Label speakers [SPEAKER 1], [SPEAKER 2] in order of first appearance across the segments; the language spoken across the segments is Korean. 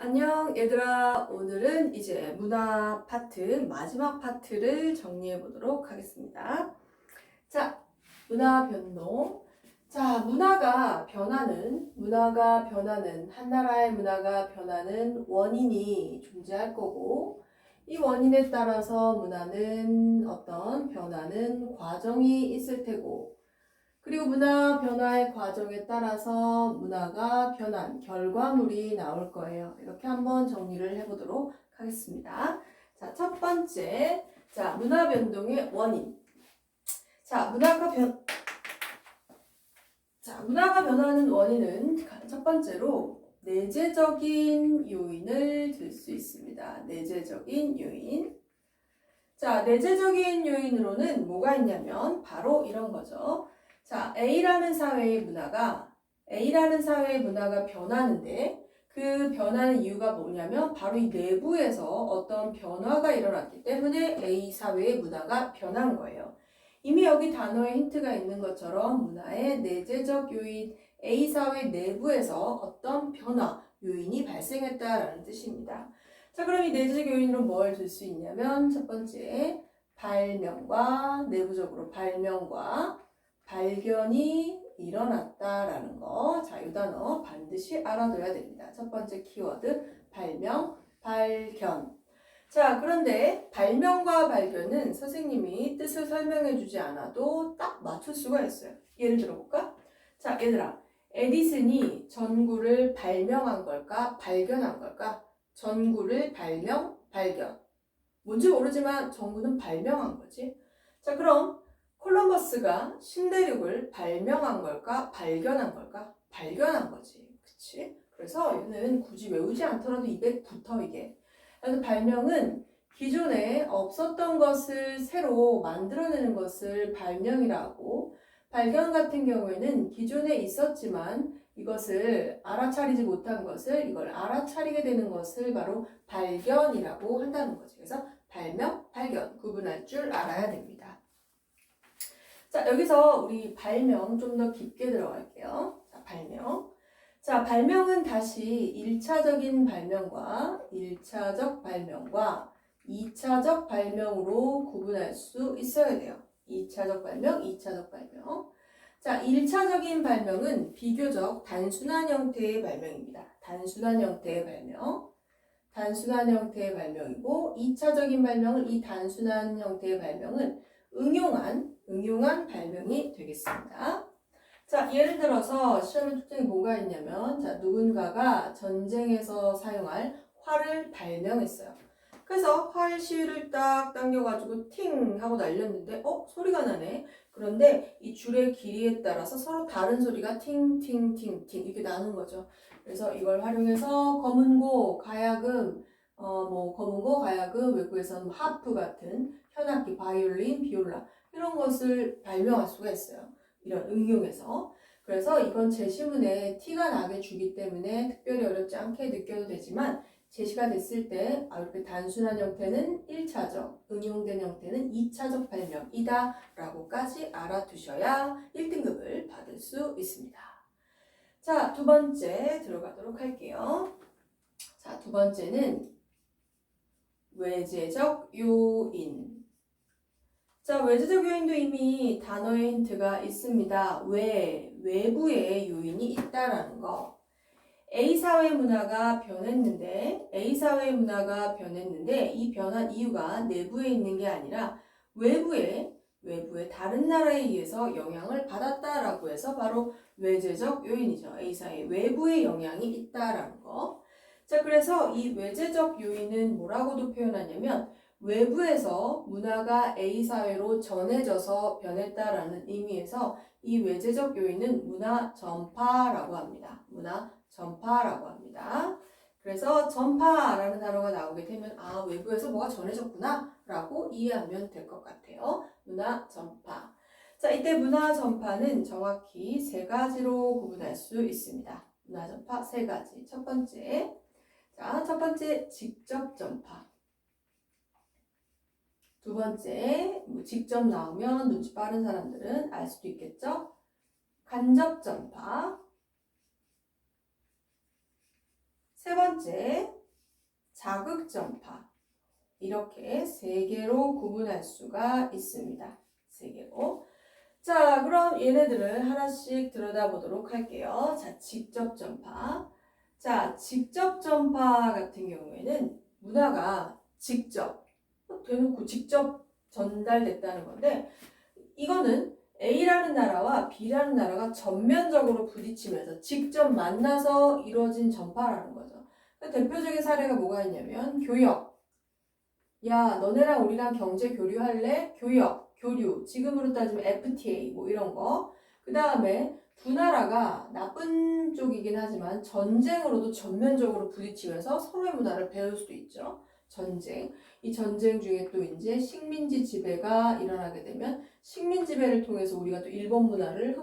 [SPEAKER 1] 안녕 얘들아. 오늘은 이제 문화 파트 마지막 파트를 정리해 보도록 하겠습니다. 자, 문화 변동. 자, 문화가 변하는, 한 나라의 문화가 변하는 원인이 존재할 거고, 이 원인에 따라서 문화는 어떤 변하는 과정이 있을 테고, 그리고 문화 변화의 과정에 따라서 문화가 변한 결과물이 나올 거예요. 이렇게 한번 정리를 해보도록 하겠습니다. 자, 첫 번째. 자, 문화 변동의 원인. 자, 문화가 변하는 원인은 첫 번째로 내재적인 요인을 들 수 있습니다. 내재적인 요인. 자, 내재적인 요인으로는 뭐가 있냐면 바로 이런 거죠. 자, A라는 사회의 문화가 변하는데 그 변하는 이유가 뭐냐면 바로 이 내부에서 어떤 변화가 일어났기 때문에 A 사회의 문화가 변한 거예요. 이미 여기 단어에 힌트가 있는 것처럼 문화의 내재적 요인, A 사회 내부에서 어떤 변화, 요인이 발생했다라는 뜻입니다. 자, 그럼 이 내재적 요인으로 뭘 들 수 있냐면 첫 번째, 내부적으로 발명과 발견이 일어났다라는 거. 자, 이 단어 반드시 알아둬야 됩니다. 첫 번째 키워드, 발명, 발견. 자, 그런데 발명과 발견은 선생님이 뜻을 설명해 주지 않아도 딱 맞출 수가 있어요. 예를 들어볼까? 자, 얘들아, 에디슨이 전구를 발명한 걸까? 발견한 걸까? 전구를 발견. 뭔지 모르지만 전구는 발명한 거지. 자, 그럼 콜럼버스가 신대륙을 발명한 걸까? 발견한 걸까? 발견한 거지. 그치? 그래서 얘는 굳이 외우지 않더라도 입에 붙어, 이게. 그래서 발명은 기존에 없었던 것을 새로 만들어내는 것을 발명이라고, 발견 같은 경우에는 기존에 있었지만 이것을 알아차리지 못한 것을, 이걸 알아차리게 되는 것을 바로 발견이라고 한다는 거지. 그래서 발명, 발견 구분할 줄 알아야 됩니다. 자, 여기서 우리 발명 좀 더 깊게 들어갈게요. 자, 발명. 자, 발명은 다시 1차적인 발명과 2차적 발명으로 구분할 수 있어야 돼요. 2차적 발명, 2차적 발명. 자, 1차적인 발명은 비교적 단순한 형태의 발명입니다. 단순한 형태의 발명이고, 2차적인 발명은 이 단순한 형태의 발명은 응용한 발명이 되겠습니다. 자, 예를 들어서 시험에 특징이 뭐가 있냐면, 자, 누군가가 전쟁에서 사용할 활을 발명했어요. 그래서 활 시위를 딱 당겨가지고 팅 하고 날렸는데 소리가 나네. 그런데 이 줄의 길이에 따라서 서로 다른 소리가 팅팅팅팅 이렇게 나는 거죠. 그래서 이걸 활용해서 검은고, 가야금, 외국에서는 하프 같은 현악기, 바이올린, 비올라 이런 것을 발명할 수가 있어요. 이런 응용해서. 그래서 이건 제시문에 티가 나게 주기 때문에 특별히 어렵지 않게 느껴도 되지만 제시가 됐을 때 이렇게 단순한 형태는 1차적, 응용된 형태는 2차적 발명이다 라고까지 알아두셔야 1등급을 받을 수 있습니다. 자, 두 번째 들어가도록 할게요. 자, 두 번째는 외재적 요인. 자, 외재적 요인도 이미 단어의 힌트가 있습니다. 외부의 요인이 있다라는 거. A 사회 문화가 변했는데 이 변한 이유가 내부에 있는 게 아니라 외부의 다른 나라에 의해서 영향을 받았다라고 해서 바로 외재적 요인이죠. A 사회 외부의 영향이 있다라는 거. 자, 그래서 이 외재적 요인은 뭐라고도 표현하냐면 외부에서 문화가 A 사회로 전해져서 변했다라는 의미에서 이 외재적 요인은 문화 전파라고 합니다. 그래서 전파라는 단어가 나오게 되면 외부에서 뭐가 전해졌구나 라고 이해하면 될 것 같아요. 문화 전파. 자, 이때 문화 전파는 정확히 세 가지로 구분할 수 있습니다. 문화 전파 세 가지. 첫 번째, 직접 전파. 두 번째, 직접 나오면 눈치 빠른 사람들은 알 수도 있겠죠? 간접 전파. 세 번째, 자극전파. 이렇게 세 개로 구분할 수가 있습니다. 세 개로. 자, 그럼 얘네들을 하나씩 들여다보도록 할게요. 자, 직접전파. 자, 직접전파 같은 경우에는 문화가 직접, 대놓고 직접 전달됐다는 건데, 이거는 A라는 나라와 B라는 나라가 전면적으로 부딪히면서 직접 만나서 이루어진 전파라는 거죠. 대표적인 사례가 뭐가 있냐면 교역. 야, 너네랑 우리랑 경제 교류할래? 교역, 교류. 지금으로 따지면 FTA 뭐 이런 거. 그 다음에 두 나라가 나쁜 쪽이긴 하지만 전쟁으로도 전면적으로 부딪히면서 서로의 문화를 배울 수도 있죠. 전쟁. 이 전쟁 중에 또 이제 식민지 지배가 일어나게 되면 식민 지배를 통해서 우리가 또 일본 문화를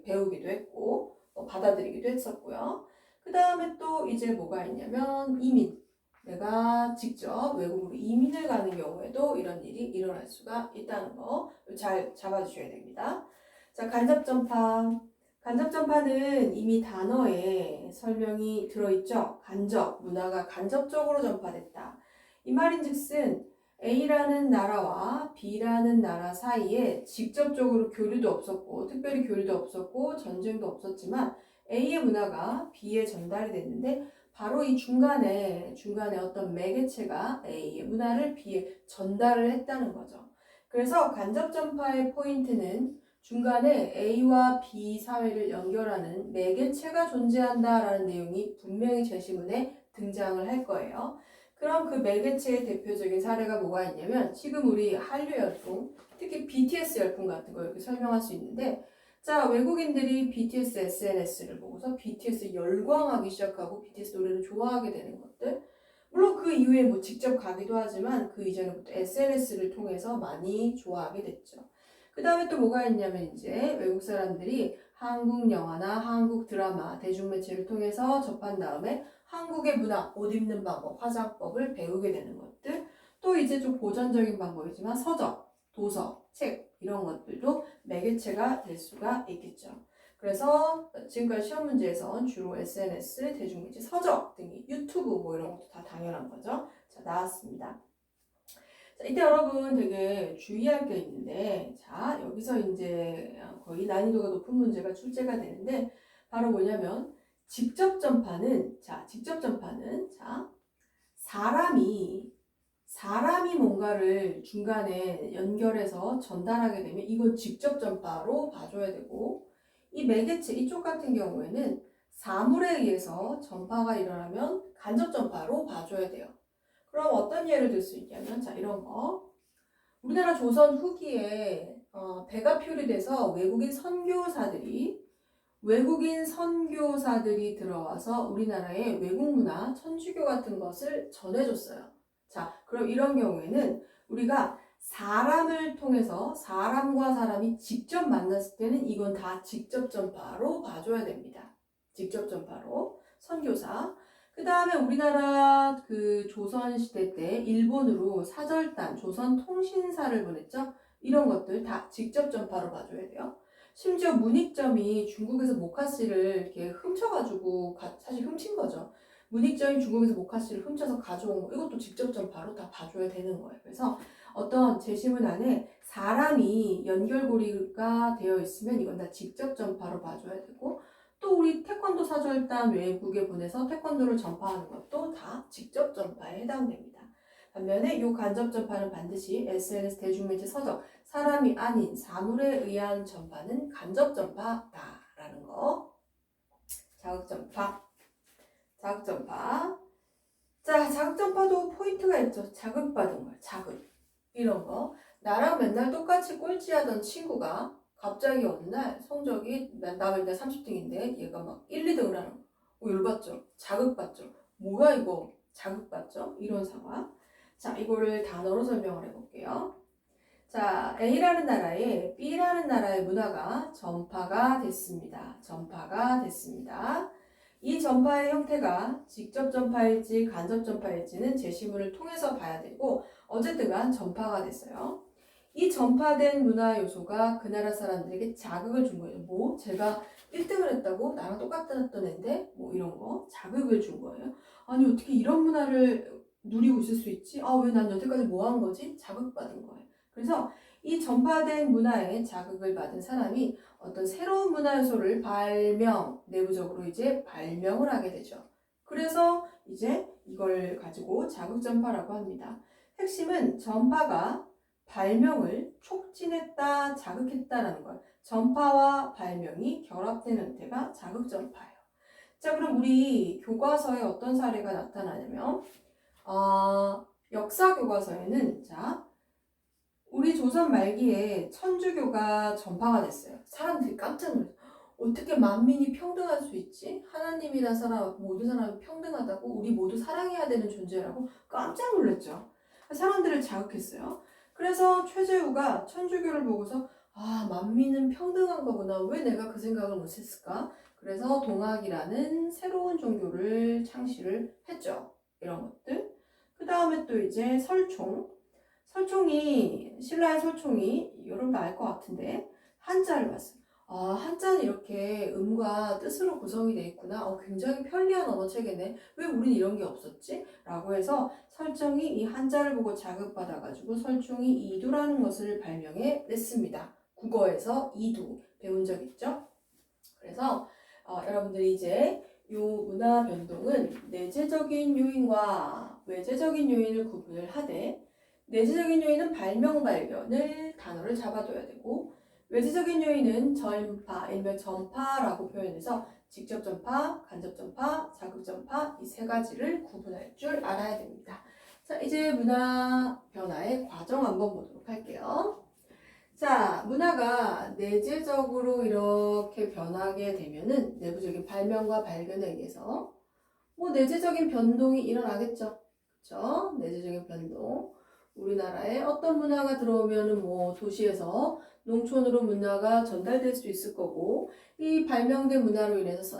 [SPEAKER 1] 배우기도 했고 받아들이기도 했었고요. 그 다음에 또 이제 뭐가 있냐면 이민. 내가 직접 외국으로 이민을 가는 경우에도 이런 일이 일어날 수가 있다는 거 잘 잡아주셔야 됩니다. 자, 간접전파. 간접전파는 이미 단어에 설명이 들어있죠. 간접, 문화가 간접적으로 전파됐다. 이 말인즉슨 A라는 나라와 B라는 나라 사이에 직접적으로 교류도 없었고 특별히 교류도 없었고 전쟁도 없었지만 A의 문화가 B에 전달이 됐는데 바로 이 중간에 어떤 매개체가 A의 문화를 B에 전달을 했다는 거죠. 그래서 간접전파의 포인트는 중간에 A와 B 사회를 연결하는 매개체가 존재한다라는 내용이 분명히 제시문에 등장을 할 거예요. 그럼 그 매개체의 대표적인 사례가 뭐가 있냐면 지금 우리 한류 열풍, 특히 BTS 열풍 같은 거 이렇게 설명할 수 있는데 자, 외국인들이 BTS SNS를 보고서 BTS 열광하기 시작하고 BTS 노래를 좋아하게 되는 것들. 물론 그 이후에 뭐 직접 가기도 하지만 그 이전에부터 SNS를 통해서 많이 좋아하게 됐죠. 그 다음에 또 뭐가 있냐면 이제 외국 사람들이 한국 영화나 한국 드라마, 대중매체를 통해서 접한 다음에 한국의 문화, 옷 입는 방법, 화장법을 배우게 되는 것들. 또 이제 좀 고전적인 방법이지만 서적, 도서, 책 이런 것들도 매개체가 될 수가 있겠죠. 그래서 지금까지 시험 문제에선 주로 SNS, 대중매체, 서적 등이 유튜브 뭐 이런 것도 다 당연한 거죠. 자, 나왔습니다. 자, 이때 여러분 되게 주의할 게 있는데 자, 여기서 이제 거의 난이도가 높은 문제가 출제가 되는데 바로 뭐냐면 직접 전파는 사람이 뭔가를 중간에 연결해서 전달하게 되면 이건 직접 전파로 봐줘야 되고 이 매개체 이쪽 같은 경우에는 사물에 의해서 전파가 일어나면 간접 전파로 봐줘야 돼요. 그럼 어떤 예를 들 수 있냐면 자 이런 거 우리나라 조선 후기에 배가 표류돼서 외국인 선교사들이 들어와서 우리나라의 외국 문화, 천주교 같은 것을 전해줬어요. 자, 그럼 이런 경우에는 우리가 사람을 통해서 사람과 사람이 직접 만났을 때는 이건 다 직접 전파로 봐줘야 됩니다. 직접 전파로. 선교사. 그 다음에 우리나라 그 조선시대 때 일본으로 사절단, 조선 통신사를 보냈죠. 이런 것들 다 직접 전파로 봐줘야 돼요. 심지어 문익점이 중국에서 모카씨를 이렇게 훔쳐가지고 사실 훔친 거죠. 문익점이 중국에서 모카씨를 훔쳐서 가져온 거 이것도 직접 전파로 다 봐줘야 되는 거예요. 그래서 어떤 제시문 안에 사람이 연결고리가 되어 있으면 이건 다 직접 전파로 봐줘야 되고 또 우리 태권도 사절단 외국에 보내서 태권도를 전파하는 것도 다 직접 전파에 해당됩니다. 반면에 이 간접 전파는 반드시 SNS, 대중매체, 서적, 사람이 아닌 사물에 의한 전파는 간접 전파다라는 거. 자극전파. 자, 자극전파도 포인트가 있죠. 자극받은 걸, 자극. 이런 거. 나랑 맨날 똑같이 꼴찌하던 친구가 갑자기 어느 날 성적이 나 맨날 30등인데 얘가 막 1, 2등을 하는 거. 열받죠? 자극받죠? 뭐야 이거? 자극받죠? 이런 상황. 자, 이거를 단어로 설명을 해볼게요. 자, A라는 나라에 B라는 나라의 문화가 전파가 됐습니다. 이 전파의 형태가 직접 전파일지 간접 전파일지는 제시문을 통해서 봐야 되고 어쨌든 간 전파가 됐어요. 이 전파된 문화 요소가 그 나라 사람들에게 자극을 준 거예요. 제가 1등을 했다고? 나랑 똑같았던 애인데? 뭐 이런 거 자극을 준 거예요. 아니 어떻게 이런 문화를 누리고 있을 수 있지? 아 왜 난 여태까지 뭐 한 거지? 자극받은 거예요. 그래서 이 전파된 문화에 자극을 받은 사람이 어떤 새로운 문화 요소를 내부적으로 이제 발명을 하게 되죠. 그래서 이제 이걸 가지고 자극전파라고 합니다. 핵심은 전파가 발명을 촉진했다, 자극했다라는 거예요. 전파와 발명이 결합된 형태가 자극전파예요. 자, 그럼 우리 교과서에 어떤 사례가 나타나냐면, 역사 교과서에는, 자, 우리 조선 말기에 천주교가 전파가 됐어요. 사람들이 깜짝 놀랐어요. 어떻게 만민이 평등할 수 있지? 하나님이나 모든 사람이 평등하다고? 우리 모두 사랑해야 되는 존재라고? 깜짝 놀랐죠. 사람들을 자극했어요. 그래서 최재우가 천주교를 보고서 만민은 평등한 거구나. 왜 내가 그 생각을 못했을까? 그래서 동학이라는 새로운 종교를 창시를 했죠. 이런 것들. 그 다음에 또 이제 신라의 설총이 여러분도 알 것 같은데 한자를 봤어요. 한자는 이렇게 음과 뜻으로 구성이 돼 있구나. 굉장히 편리한 언어체계네. 왜 우린 이런 게 없었지? 라고 해서 설정이 이 한자를 보고 자극받아가지고 설총이 이두라는 것을 발명해 냈습니다. 국어에서 이두 배운 적 있죠? 그래서 여러분들이 이제 이 문화 변동은 내재적인 요인과 외재적인 요인을 구분을 하되 내재적인 요인은 발명 발견을 단어를 잡아둬야 되고 외재적인 요인은 전파, 일명 전파라고 표현해서 직접 전파, 간접 전파, 자극 전파 이 세 가지를 구분할 줄 알아야 됩니다. 자, 이제 문화 변화의 과정 한번 보도록 할게요. 자, 문화가 내재적으로 이렇게 변하게 되면은 내부적인 발명과 발견에 의해서 내재적인 변동이 일어나겠죠. 그렇죠? 내재적인 변동. 우리나라에 어떤 문화가 들어오면은 도시에서 농촌으로 문화가 전달될 수 있을 거고 이 발명된 문화로 인해서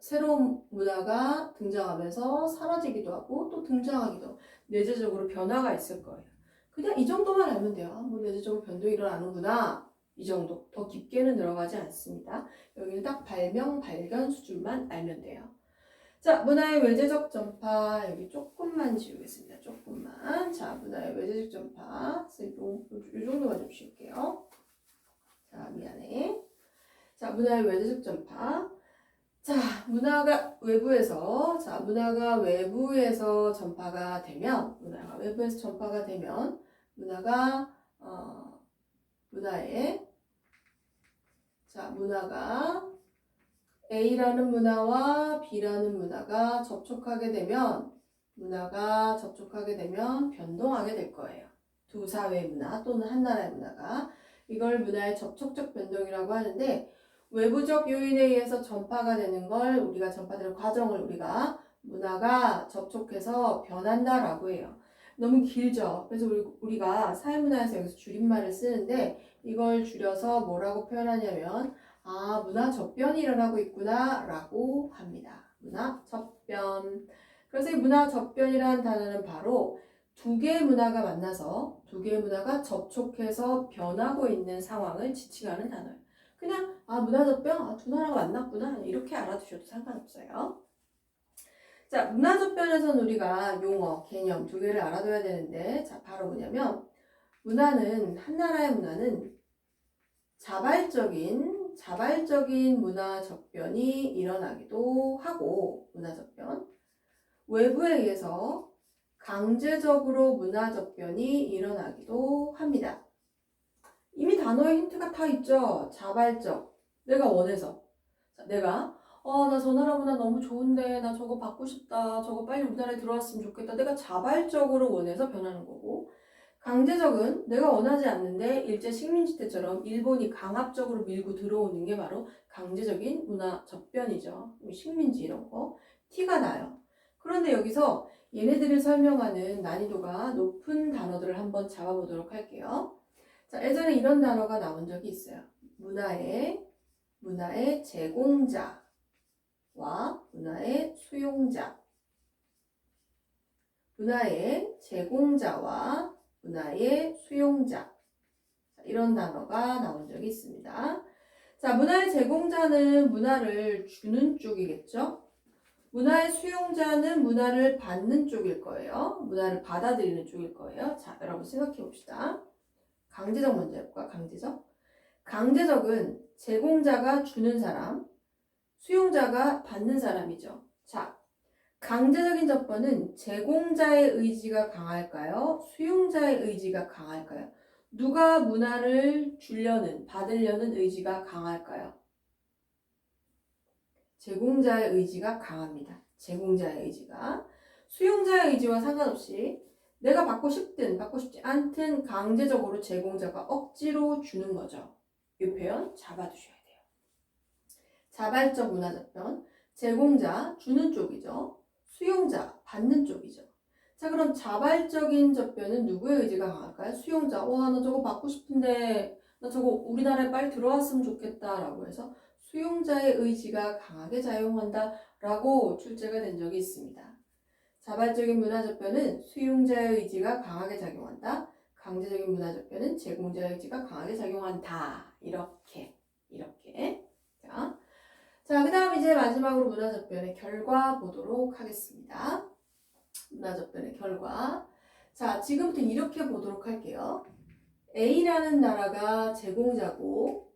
[SPEAKER 1] 새로운 문화가 등장하면서 사라지기도 하고 또 등장하기도 하고 내재적으로 변화가 있을 거예요. 그냥 이 정도만 알면 돼요. 내재적으로 변동이 일어나는구나. 이 정도. 더 깊게는 들어가지 않습니다. 여기는 딱 발명, 발견 수준만 알면 돼요. 자, 문화의 외재적 전파 여기 조금만 지우겠습니다. 조금만. 자, 문화의 외재적 전파. 이 정도만 좀 지울게요. 자, 미안해. 자, 문화의 외재적 전파. 자, 문화가 외부에서 전파가 되면 문화가 A라는 문화와 B라는 문화가 접촉하게 되면 변동하게 될 거예요. 두 사회의 문화 또는 한 나라의 문화가 이걸 문화의 접촉적 변동이라고 하는데 외부적 요인에 의해서 전파가 되는 걸 우리가 전파되는 과정을 우리가 문화가 접촉해서 변한다라고 해요. 너무 길죠. 그래서 우리가 사회문화에서 여기서 줄임말을 쓰는데 이걸 줄여서 뭐라고 표현하냐면 문화 접변이 일어나고 있구나 라고 합니다. 문화 접변. 그래서 이 문화 접변이라는 단어는 바로 두 개의 문화가 만나서 두 개의 문화가 접촉해서 변하고 있는 상황을 지칭하는 단어예요. 그냥 문화 접변? 두 나라가 만났구나 이렇게 알아두셔도 상관없어요. 자, 문화 접변에서는 우리가 용어, 개념 두 개를 알아둬야 되는데 자, 바로 뭐냐면 한 나라의 문화는 자발적인 문화 접변이 일어나기도 하고 문화 접변 외부에 의해서 강제적으로 문화 접변이 일어나기도 합니다. 이미 단어에 힌트가 다 있죠. 자발적. 내가 원해서. 내가 나 저 나라 문화 너무 좋은데 나 저거 받고 싶다. 저거 빨리 우리나라에 들어왔으면 좋겠다. 내가 자발적으로 원해서 변하는 거고 강제적은 내가 원하지 않는데 일제 식민지 때처럼 일본이 강압적으로 밀고 들어오는 게 바로 강제적인 문화 접변이죠. 식민지 이런 거 티가 나요. 그런데 여기서 얘네들을 설명하는 난이도가 높은 단어들을 한번 잡아보도록 할게요. 자, 예전에 이런 단어가 나온 적이 있어요. 문화의 제공자와 문화의 수용자. 문화의 제공자와 문화의 수용자. 이런 단어가 나온 적이 있습니다. 자, 문화의 제공자는 문화를 주는 쪽이겠죠? 문화의 수용자는 문화를 받는 쪽일 거예요. 문화를 받아들이는 쪽일 거예요. 자, 여러분 생각해 봅시다. 강제적 먼저 해볼까? 강제적. 강제적은 제공자가 주는 사람, 수용자가 받는 사람이죠. 자, 강제적인 접근은 제공자의 의지가 강할까요? 수용자의 의지가 강할까요? 누가 문화를 주려는, 받으려는 의지가 강할까요? 제공자의 의지가 강합니다. 제공자의 의지가. 수용자의 의지와 상관없이 내가 받고 싶든 받고 싶지 않든 강제적으로 제공자가 억지로 주는 거죠. 이 표현 잡아두셔야 돼요. 자발적 문화접변. 제공자, 주는 쪽이죠. 수용자, 받는 쪽이죠. 자, 그럼 자발적인 접변은 누구의 의지가 강할까요? 수용자. 와, 나 저거 받고 싶은데 나 저거 우리나라에 빨리 들어왔으면 좋겠다 라고 해서 수용자의 의지가 강하게 작용한다 라고 출제가 된 적이 있습니다. 자발적인 문화접변은 수용자의 의지가 강하게 작용한다. 강제적인 문화접변은 제공자의 의지가 강하게 작용한다. 이렇게. 자, 그 다음 이제 마지막으로 문화접변의 결과 보도록 하겠습니다. 문화접변의 결과. 자, 지금부터 이렇게 보도록 할게요. A라는 나라가 제공자고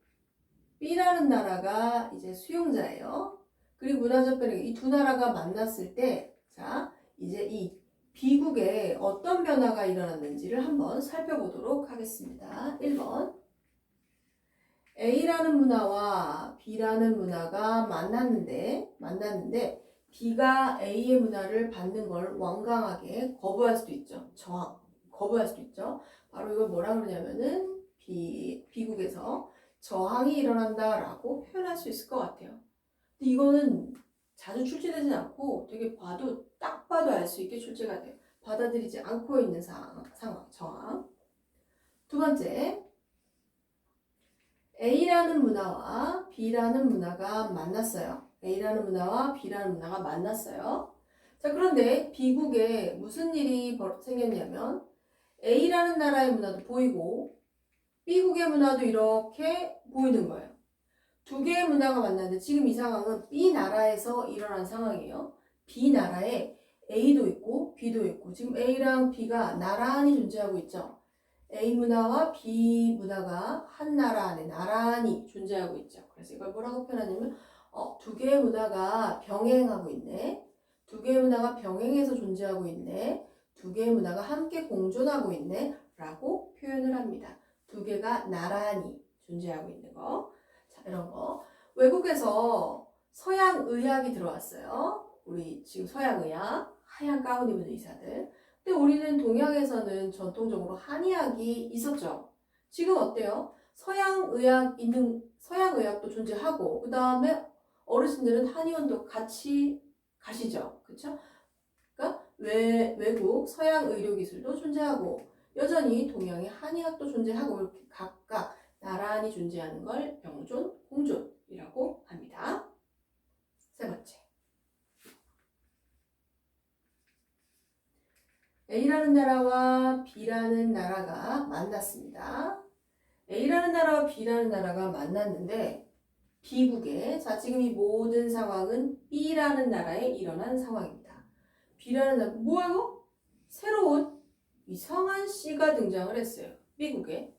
[SPEAKER 1] B라는 나라가 이제 수용자예요. 그리고 문화접변의 이 두 나라가 만났을 때, 자, 이제 이 B국에 어떤 변화가 일어났는지를 한번 살펴보도록 하겠습니다. 1번. A라는 문화와 B라는 문화가 만났는데 B가 A의 문화를 받는 걸 완강하게 거부할 수도 있죠. 거부할 수도 있죠. 바로 이걸 뭐라 그러냐면은 B국에서 저항이 일어난다라고 표현할 수 있을 것 같아요. 근데 이거는 자주 출제되지 않고 되게 딱 봐도 알 수 있게 출제가 돼요. 받아들이지 않고 있는 상황, 저항. 두 번째, A라는 문화와 B라는 문화가 만났어요. A라는 문화와 B라는 문화가 만났어요. 자, 그런데 B국에 무슨 일이 생겼냐면 A라는 나라의 문화도 보이고 B국의 문화도 이렇게 보이는 거예요. 두 개의 문화가 만났는데 지금 이 상황은 B 나라에서 일어난 상황이에요. B 나라에 A도 있고 B도 있고 지금 A랑 B가 나란히 존재하고 있죠. A 문화와 B 문화가 한 나라 안에 나란히 존재하고 있죠. 그래서 이걸 뭐라고 표현하냐면 두 개의 문화가 병행하고 있네. 두 개의 문화가 병행해서 존재하고 있네. 두 개의 문화가 함께 공존하고 있네. 라고 표현을 합니다. 두 개가 나란히 존재하고 있는 거. 자, 이런 거. 외국에서 서양 의학이 들어왔어요. 우리 지금 서양 의학, 하얀 가운 입은 의사들. 근데 우리는 동양에서는 전통적으로 한의학이 있었죠. 지금 어때요? 서양 의학도 존재하고, 그 다음에 어르신들은 한의원도 같이 가시죠. 그쵸? 그러니까 외국 서양 의료 기술도 존재하고, 여전히 동양의 한의학도 존재하고, 이렇게 각각 나란히 존재하는 걸 병존, 공존이라고 합니다. 세 번째. A라는 나라와 B라는 나라가 만났습니다. A라는 나라와 B라는 나라가 만났는데 B국에 자 지금 이 모든 상황은 B라는 나라에 일어난 상황입니다. B라는 나라 뭐예요? 새로운 이상한 C가 등장을 했어요. B국에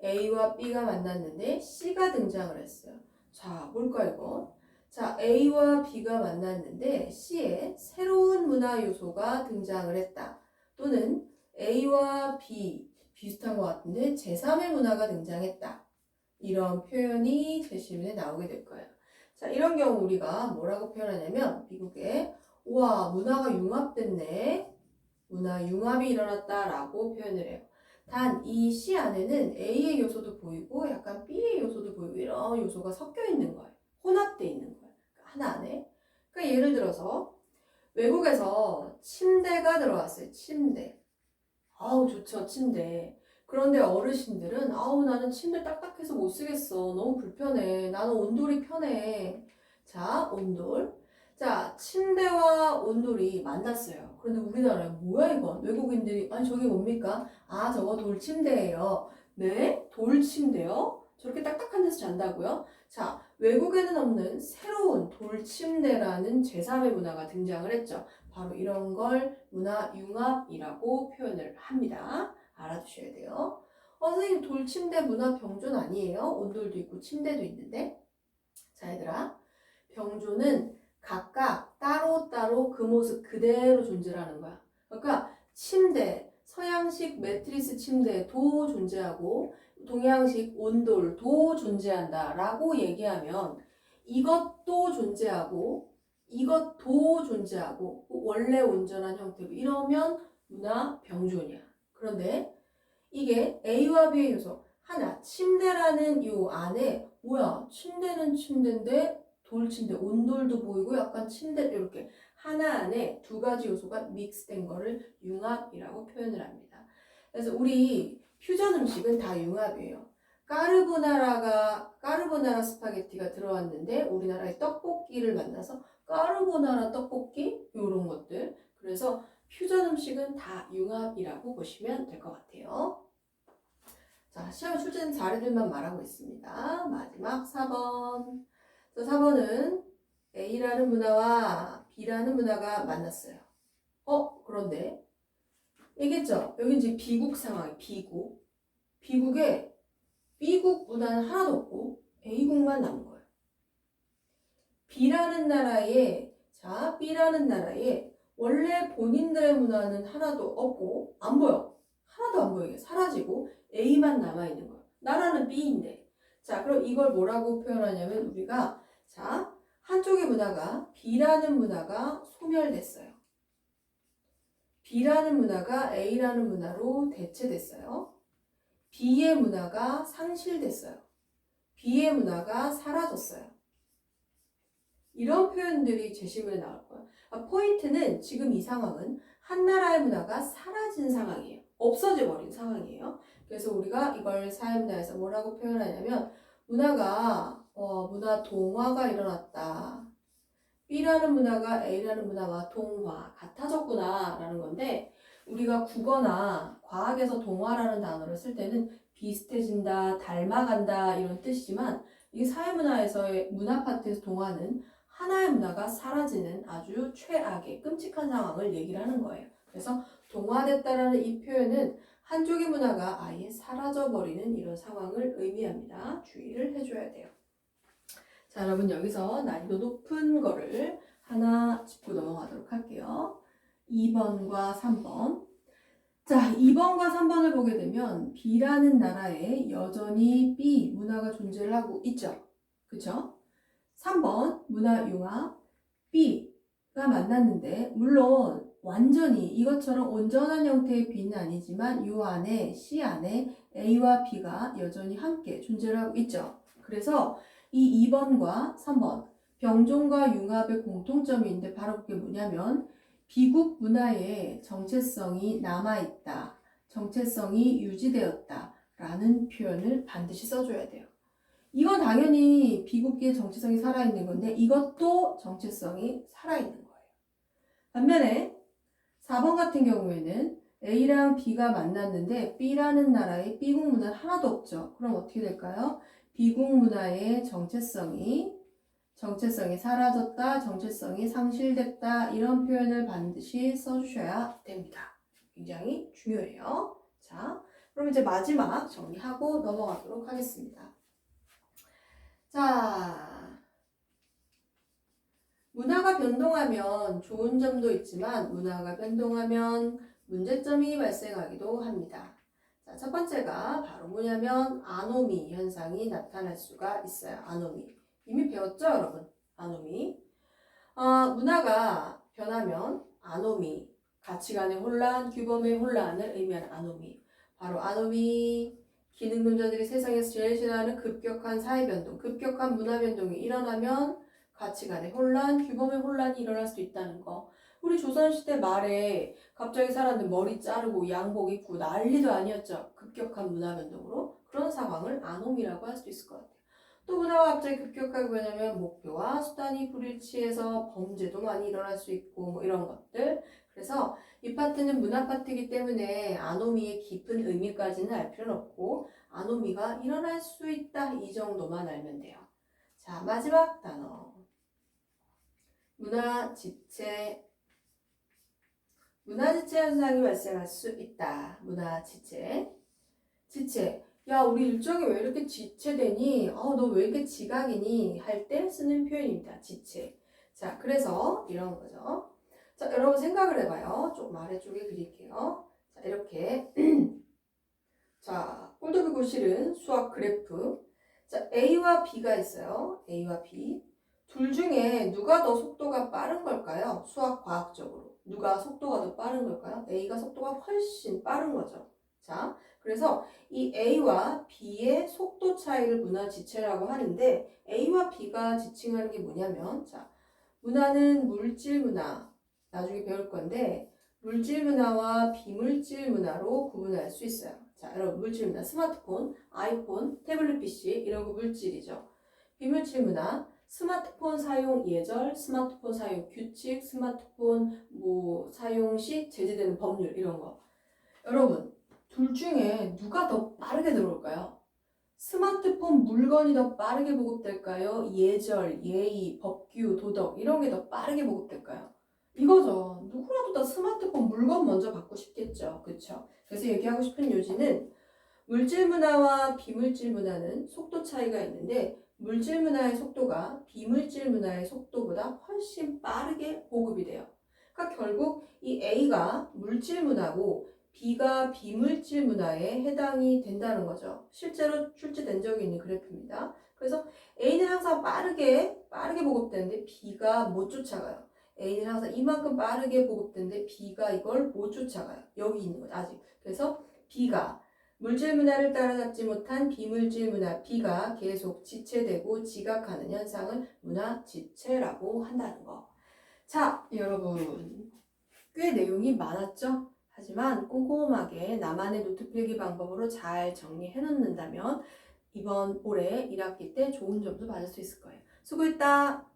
[SPEAKER 1] A와 B가 만났는데 C가 등장을 했어요. 자 뭘까 이거? 자 A와 B가 만났는데 C에 새로운 문화 요소가 등장을 했다. 또는 A와 B 비슷한 것 같은데 제3의 문화가 등장했다. 이런 표현이 제시문에 나오게 될 거예요. 자, 이런 경우 우리가 뭐라고 표현하냐면 미국에 우와 문화가 융합됐네. 문화 융합이 일어났다라고 표현을 해요. 단 이 C 안에는 A의 요소도 보이고 약간 B의 요소도 보이고 이런 요소가 섞여 있는 거예요. 혼합돼 있는 거예요. 하나 안에. 그러니까 예를 들어서 외국에서 침대가 들어왔어요. 침대. 아우 좋죠 침대. 그런데 어르신들은 아우 나는 침대 딱딱해서 못 쓰겠어. 너무 불편해. 나는 온돌이 편해. 자 온돌. 자 침대와 온돌이 만났어요. 그런데 우리나라에 뭐야 이건? 외국인들이 아니 저게 뭡니까? 아 저거 돌침대예요. 네? 돌침대요? 저렇게 딱딱한 데서 잔다고요? 자, 외국에는 없는 새로운 돌침대라는 제3의 문화가 등장을 했죠. 바로 이런 걸 문화융합이라고 표현을 합니다. 알아두셔야 돼요. 선생님 돌침대 문화 병존 아니에요? 온돌도 있고 침대도 있는데. 자, 얘들아. 병존은 각각 따로따로 그 모습 그대로 존재하는 거야. 그러니까 침대, 서양식 매트리스 침대도 존재하고 동양식 온돌도 존재한다 라고 얘기하면 이것도 존재하고 이것도 존재하고 원래 온전한 형태로 이러면 문화 병존이야. 그런데 이게 A와 B의 요소 하나 침대라는 요 안에 뭐야 침대는 침대인데 돌침대 온돌도 보이고 약간 침대 이렇게 하나 안에 두 가지 요소가 믹스된 거를 융합이라고 표현을 합니다. 그래서 우리 퓨전 음식은 다 융합이에요. 까르보나라 스파게티가 들어왔는데 우리나라의 떡볶이를 만나서 까르보나라 떡볶이 이런 것들. 그래서 퓨전 음식은 다 융합이라고 보시면 될 것 같아요. 자, 시험 출제된 사례들만 말하고 있습니다. 마지막 4번. 자, 4번은 A라는 문화와 B라는 문화가 만났어요. 그런데 얘기했죠? 여기 이제 비국 상황이에요. 비국. 비국에 B국 문화는 하나도 없고 A국만 남은 거예요. B라는 나라에 원래 본인들의 문화는 하나도 없고 안 보여. 하나도 안 보이게 사라지고 A만 남아있는 거예요. 나라는 B인데. 자, 그럼 이걸 뭐라고 표현하냐면 우리가 자, 한쪽의 문화가 B라는 문화가 소멸됐어요. B라는 문화가 A라는 문화로 대체됐어요. B의 문화가 상실됐어요. B의 문화가 사라졌어요. 이런 표현들이 제시문에 나올 거예요. 포인트는 지금 이 상황은 한 나라의 문화가 사라진 상황이에요. 없어져 버린 상황이에요. 그래서 우리가 이걸 사회문화에서 뭐라고 표현하냐면 문화 동화가 일어났다. B라는 문화가 A라는 문화와 동화 같아졌구나 라는 건데 우리가 국어나 과학에서 동화라는 단어를 쓸 때는 비슷해진다, 닮아간다 이런 뜻이지만 이 사회문화에서의 문화 파트에서 동화는 하나의 문화가 사라지는 아주 최악의 끔찍한 상황을 얘기를 하는 거예요. 그래서 동화됐다라는 이 표현은 한쪽의 문화가 아예 사라져버리는 이런 상황을 의미합니다. 주의를 해줘야 돼요. 자, 여러분 여기서 난이도 높은 거를 하나 짚고 넘어가도록 할게요. 2번과 3번. 자, 2번과 3번을 보게 되면 B라는 나라에 여전히 B 문화가 존재를 하고 있죠. 그쵸? 3번 문화융합 B가 만났는데 물론 완전히 이것처럼 온전한 형태의 B는 아니지만 이 안에 C 안에 A와 B가 여전히 함께 존재를 하고 있죠. 그래서 이 2번과 3번 병존과 융합의 공통점이 있는데 바로 그게 뭐냐면 비국 문화의 정체성이 남아있다. 정체성이 유지되었다. 라는 표현을 반드시 써줘야 돼요. 이건 당연히 비국기의 정체성이 살아있는 건데 이것도 정체성이 살아있는 거예요. 반면에 4번 같은 경우에는 A랑 B가 만났는데 B라는 나라에 B국 문화는 하나도 없죠. 그럼 어떻게 될까요? 비국 문화의 정체성이 사라졌다, 정체성이 상실됐다 이런 표현을 반드시 써주셔야 됩니다. 굉장히 중요해요. 자, 그럼 이제 마지막 정리하고 넘어가도록 하겠습니다. 자, 문화가 변동하면 좋은 점도 있지만 문화가 변동하면 문제점이 발생하기도 합니다. 자, 첫 번째가 바로 뭐냐면 아노미 현상이 나타날 수가 있어요. 아노미. 이미 배웠죠, 여러분? 아노미. 문화가 변하면 아노미, 가치관의 혼란, 규범의 혼란을 의미하는 아노미. 바로 아노미, 기능론자들이 세상에서 제일 싫어하는 급격한 사회변동, 급격한 문화변동이 일어나면 가치관의 혼란, 규범의 혼란이 일어날 수 있다는 거. 우리 조선시대 말에 갑자기 사람들 머리 자르고 양복 입고 난리도 아니었죠. 급격한 문화변동으로. 그런 상황을 아노미라고 할 수 있을 것 같아요. 또 문화가 갑자기 급격하게 변하면 목표와 수단이 불일치해서 범죄도 많이 일어날 수 있고 뭐 이런 것들. 그래서 이 파트는 문화 파트이기 때문에 아노미의 깊은 의미까지는 알 필요는 없고 아노미가 일어날 수 있다 이 정도만 알면 돼요. 자, 마지막 단어. 문화지체. 문화지체 현상이 발생할 수 있다. 문화지체. 지체. 야, 우리 일정이 왜 이렇게 지체되니? 너 왜 이렇게 지각이니? 할 때 쓰는 표현입니다. 지체. 자, 그래서 이런 거죠. 자, 여러분 생각을 해봐요. 조금 아래쪽에 그릴게요. 자, 이렇게. 자, 꼴독이 고실은 수학 그래프. 자, A와 B가 있어요. A와 B. 둘 중에 누가 더 속도가 빠른 걸까요? 수학 과학적으로. 누가 속도가 더 빠른 걸까요? A가 속도가 훨씬 빠른 거죠. 자, 그래서 이 A와 B의 속도 차이를 문화 지체라고 하는데 A와 B가 지칭하는 게 뭐냐면 자, 문화는 물질 문화 나중에 배울 건데 물질 문화와 비물질 문화로 구분할 수 있어요. 자, 여러분 물질 문화 스마트폰, 아이폰, 태블릿 PC 이런 거 물질이죠. 비물질 문화 스마트폰 사용 예절, 스마트폰 사용 규칙, 스마트폰 사용 시 제재되는 법률 이런 거. 여러분 둘 중에 누가 더 빠르게 들어올까요? 스마트폰 물건이 더 빠르게 보급될까요? 예절, 예의, 법규, 도덕 이런 게 더 빠르게 보급될까요? 이거죠. 누구라도 다 스마트폰 물건 먼저 받고 싶겠죠. 그렇죠? 그래서 얘기하고 싶은 요지는 물질 문화와 비물질 문화는 속도 차이가 있는데 물질 문화의 속도가 비물질 문화의 속도보다 훨씬 빠르게 보급이 돼요. 그러니까 결국 이 A가 물질 문화고 B가 비물질 문화에 해당이 된다는 거죠. 실제로 출제된 적이 있는 그래프입니다. 그래서 A는 항상 빠르게 보급되는데 B가 못 쫓아가요. A는 항상 이만큼 빠르게 보급되는데 B가 이걸 못 쫓아가요. 여기 있는 거죠. 아직. 그래서 B가 물질 문화를 따라잡지 못한 비물질 문화 B가 계속 지체되고 지각하는 현상을 문화 지체라고 한다는 거. 자, 여러분. 꽤 내용이 많았죠? 하지만 꼼꼼하게 나만의 노트 필기 방법으로 잘 정리해 놓는다면 이번 올해 1학기 때 좋은 점수 받을 수 있을 거예요. 수고했다!